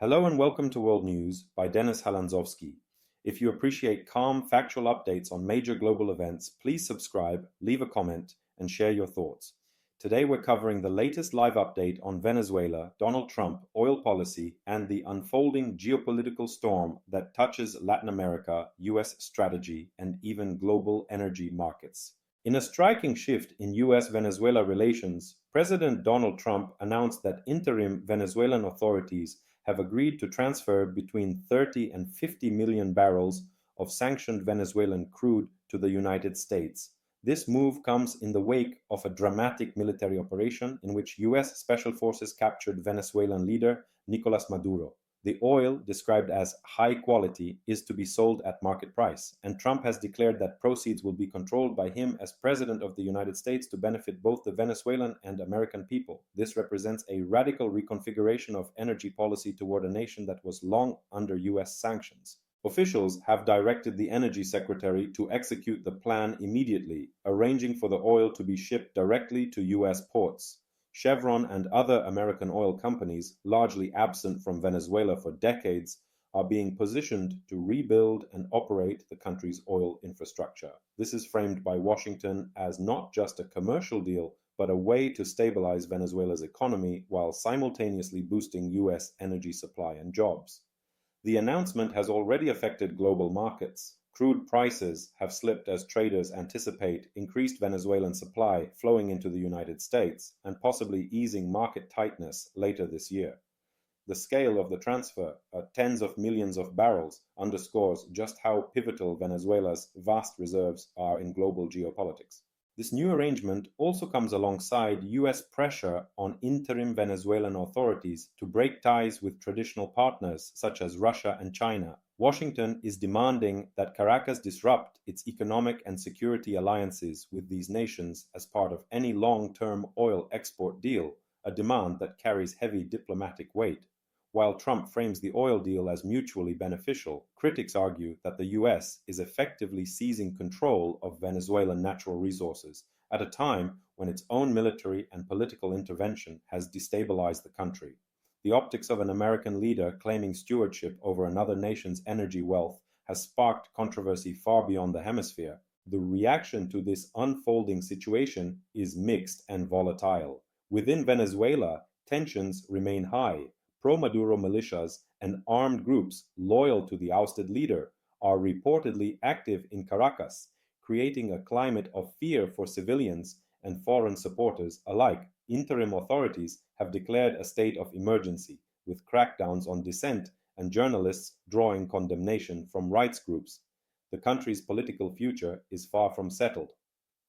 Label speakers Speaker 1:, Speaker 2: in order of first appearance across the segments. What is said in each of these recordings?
Speaker 1: Hello and welcome to World News by Halandzovskyi. If you appreciate calm, factual updates on major global events, please subscribe, leave a comment, and share your thoughts. Today we're covering the latest live update on Venezuela, Donald Trump, oil policy, and the unfolding geopolitical storm that touches Latin America, US strategy, and even global energy markets. In a striking shift in US-Venezuela relations, President Donald Trump announced that interim Venezuelan authorities have agreed to transfer between 30 and 50 million barrels of sanctioned Venezuelan crude to the United States. This move comes in the wake of a dramatic military operation in which US special forces captured Venezuelan leader Nicolás Maduro. The oil, described as high quality, is to be sold at market price, and Trump has declared that proceeds will be controlled by him as President of the United States to benefit both the Venezuelan and American people. This represents a radical reconfiguration of energy policy toward a nation that was long under US sanctions. Officials have directed the Energy Secretary to execute the plan immediately, arranging for the oil to be shipped directly to US ports. Chevron and other American oil companies, largely absent from Venezuela for decades, are being positioned to rebuild and operate the country's oil infrastructure. This is framed by Washington as not just a commercial deal, but a way to stabilize Venezuela's economy while simultaneously boosting US energy supply and jobs. The announcement has already affected global markets. Crude prices have slipped as traders anticipate increased Venezuelan supply flowing into the United States and possibly easing market tightness later this year. The scale of the transfer, at tens of millions of barrels, underscores just how pivotal Venezuela's vast reserves are in global geopolitics. This new arrangement also comes alongside US pressure on interim Venezuelan authorities to break ties with traditional partners such as Russia and China. Washington is demanding that Caracas disrupt its economic and security alliances with these nations as part of any long-term oil export deal, a demand that carries heavy diplomatic weight. While Trump frames the oil deal as mutually beneficial, critics argue that the US is effectively seizing control of Venezuelan natural resources at a time when its own military and political intervention has destabilized the country. The optics of an American leader claiming stewardship over another nation's energy wealth has sparked controversy far beyond the hemisphere. The reaction to this unfolding situation is mixed and volatile. Within Venezuela, tensions remain high. Pro-Maduro militias and armed groups loyal to the ousted leader are reportedly active in Caracas, creating a climate of fear for civilians and foreign supporters alike. Interim authorities have declared a state of emergency, with crackdowns on dissent and journalists drawing condemnation from rights groups. The country's political future is far from settled.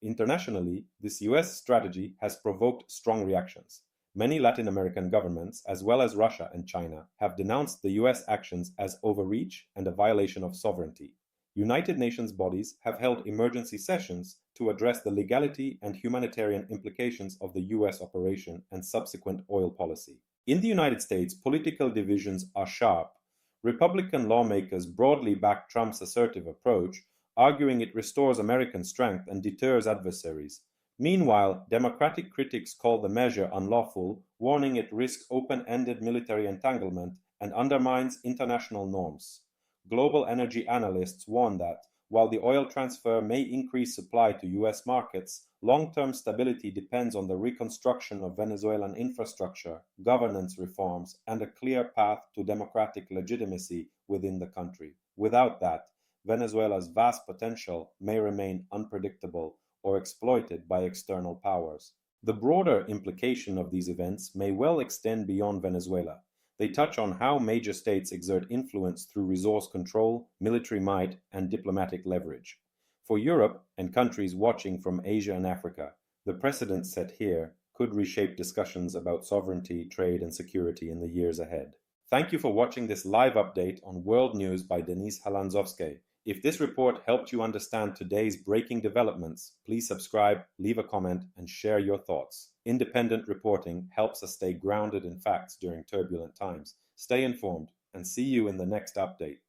Speaker 1: Internationally, this US strategy has provoked strong reactions. Many Latin American governments, as well as Russia and China, have denounced the US actions as overreach and a violation of sovereignty. United Nations bodies have held emergency sessions to address the legality and humanitarian implications of the US operation and subsequent oil policy. In the United States, political divisions are sharp. Republican lawmakers broadly back Trump's assertive approach, arguing it restores American strength and deters adversaries. Meanwhile, Democratic critics call the measure unlawful, warning it risks open-ended military entanglement and undermines international norms. Global energy analysts warn that, while the oil transfer may increase supply to US markets, long-term stability depends on the reconstruction of Venezuelan infrastructure, governance reforms, and a clear path to democratic legitimacy within the country. Without that, Venezuela's vast potential may remain unpredictable or exploited by external powers. The broader implication of these events may well extend beyond Venezuela. They touch on how major states exert influence through resource control, military might, and diplomatic leverage. For Europe and countries watching from Asia and Africa, the precedent set here could reshape discussions about sovereignty, trade, and security in the years ahead. Thank you for watching this live update on World News by Halandzovskyi. If this report helped you understand today's breaking developments, please subscribe, leave a comment, and share your thoughts. Independent reporting helps us stay grounded in facts during turbulent times. Stay informed, and see you in the next update.